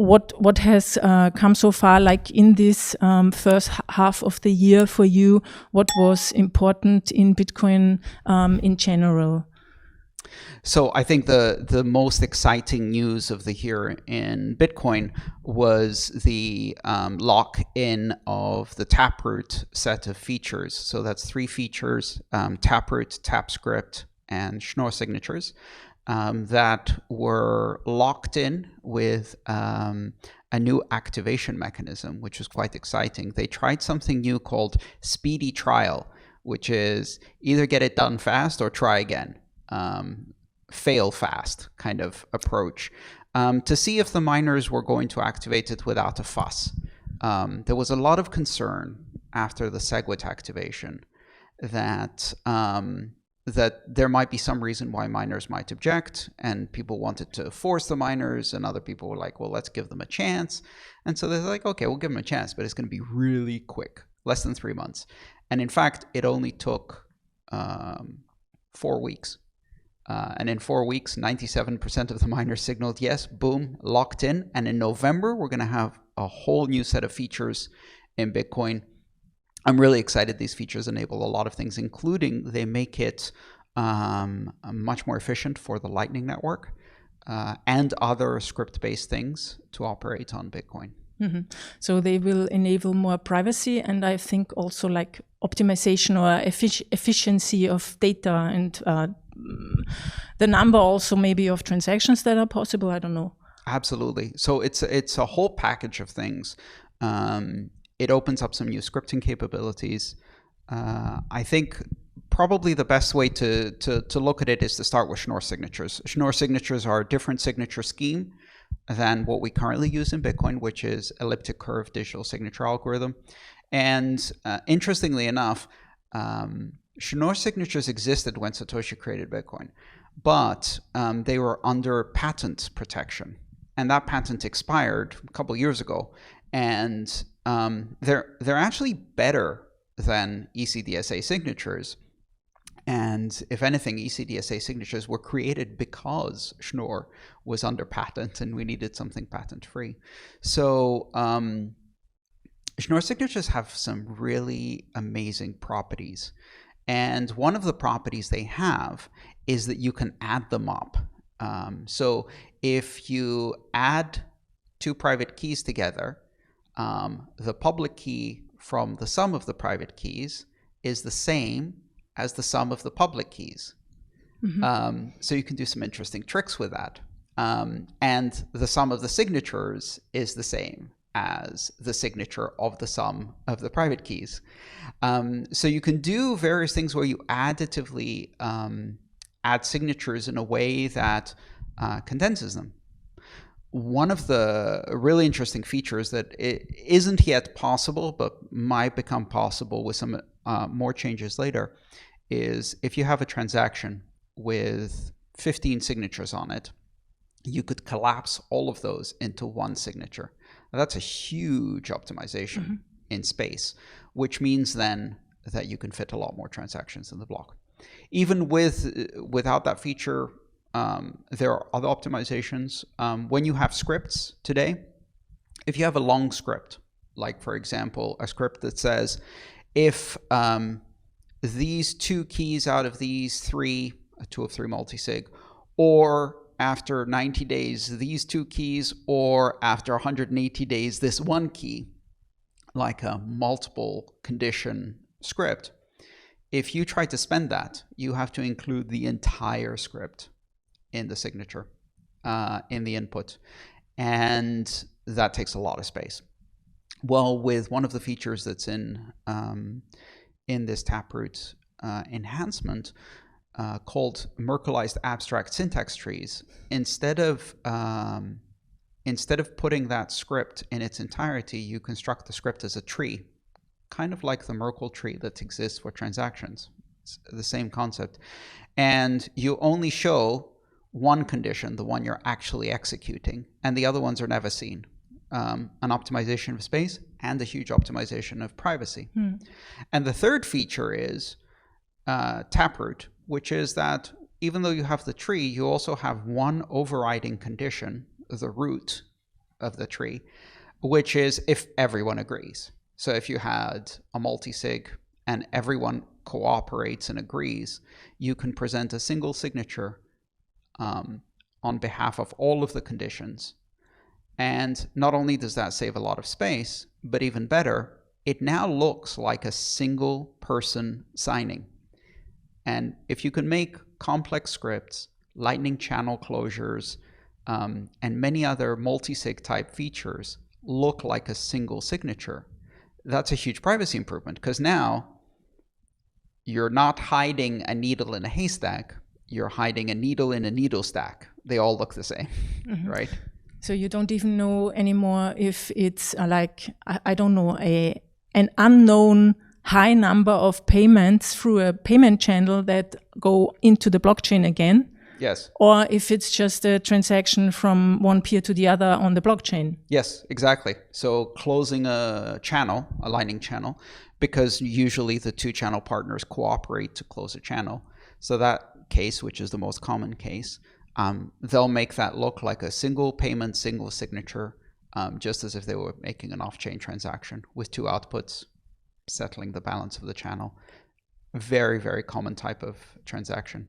what has come so far, like in this first half of the year for you? What was important in Bitcoin in general? So I think the most exciting news of the year in Bitcoin was the lock-in of the Taproot set of features. So that's 3 features, Taproot, TapScript, and Schnorr signatures that were locked in with a new activation mechanism, which was quite exciting. They tried something new called speedy trial, which is either get it done fast or try again. Fail fast kind of approach to see if the miners were going to activate it without a fuss. There was a lot of concern after the SegWit activation that that there might be some reason why miners might object, and people wanted to force the miners, and other people were like, well, let's give them a chance. And so they're like, okay, we'll give them a chance, but it's going to be really quick, less than 3 months. And in fact, it only took 4 weeks. And in 4 weeks, 97% of the miners signaled yes, boom, locked in. And in November, we're going to have a whole new set of features in Bitcoin. I'm really excited. These features enable a lot of things, including they make it much more efficient for the Lightning Network and other script-based things to operate on Bitcoin. Mm-hmm. So they will enable more privacy, and I think also like optimization or efficiency of data, and the number also maybe of transactions that are possible. I don't know. Absolutely. So it's a whole package of things. It opens up some new scripting capabilities. I think probably the best way to look at it is to start with Schnorr signatures. Schnorr signatures are a different signature scheme than what we currently use in Bitcoin, which is elliptic curve digital signature algorithm. And interestingly enough, Schnorr signatures existed when Satoshi created Bitcoin, but they were under patent protection, and that patent expired a couple of years ago. And they're actually better than ECDSA signatures. And if anything, ECDSA signatures were created because Schnorr was under patent and we needed something patent-free. So Schnorr signatures have some really amazing properties. And one of the properties they have is that you can add them up. So if you add 2 private keys together, the public key from the sum of the private keys is the same as the sum of the public keys. Mm-hmm. So you can do some interesting tricks with that. And the sum of the signatures is the same as the signature of the sum of the private keys. So you can do various things where you additively add signatures in a way that condenses them. One of the really interesting features that it isn't yet possible, but might become possible with some more changes later, is if you have a transaction with 15 signatures on it, you could collapse all of those into one signature. Now, that's a huge optimization in space, which means then that you can fit a lot more transactions in the block. Even without that feature, there are other optimizations. When you have scripts today, if you have a long script, like for example, a script that says, if these 2 keys out of these 3, 2 of 3 multisig, or after 90 days, these 2 keys, or after 180 days, this 1 key, like a multiple condition script, if you try to spend that, you have to include the entire script in the signature, in the input. And that takes a lot of space. Well, with one of the features that's in this Taproot enhancement called Merkleized abstract syntax trees, instead of putting that script in its entirety, you construct the script as a tree, kind of like the Merkle tree that exists for transactions. It's the same concept. And you only show one condition, the one you're actually executing, and the other ones are never seen. An optimization of space and a huge optimization of privacy. And the third feature is Taproot, which is that even though you have the tree, you also have one overriding condition, the root of the tree, which is if everyone agrees. So if you had a multi-sig and everyone cooperates and agrees, you can present a single signature on behalf of all of the conditions. And not only does that save a lot of space, but even better, it now looks like a single person signing. And if you can make complex scripts, lightning channel closures, and many other multi-sig type features look like a single signature, that's a huge privacy improvement, because now you're not hiding a needle in a haystack, you're hiding a needle in a needle stack. They all look the same, right? So you don't even know anymore if it's I don't know, an unknown high number of payments through a payment channel that go into the blockchain again. Yes. Or if it's just a transaction from one peer to the other on the blockchain. Yes, exactly. So closing a channel, a lightning channel, because usually the two channel partners cooperate to close a channel. So that case, which is the most common case, they'll make that look like a single payment, single signature, just as if they were making an off-chain transaction with two outputs settling the balance of the channel. Very, very common type of transaction.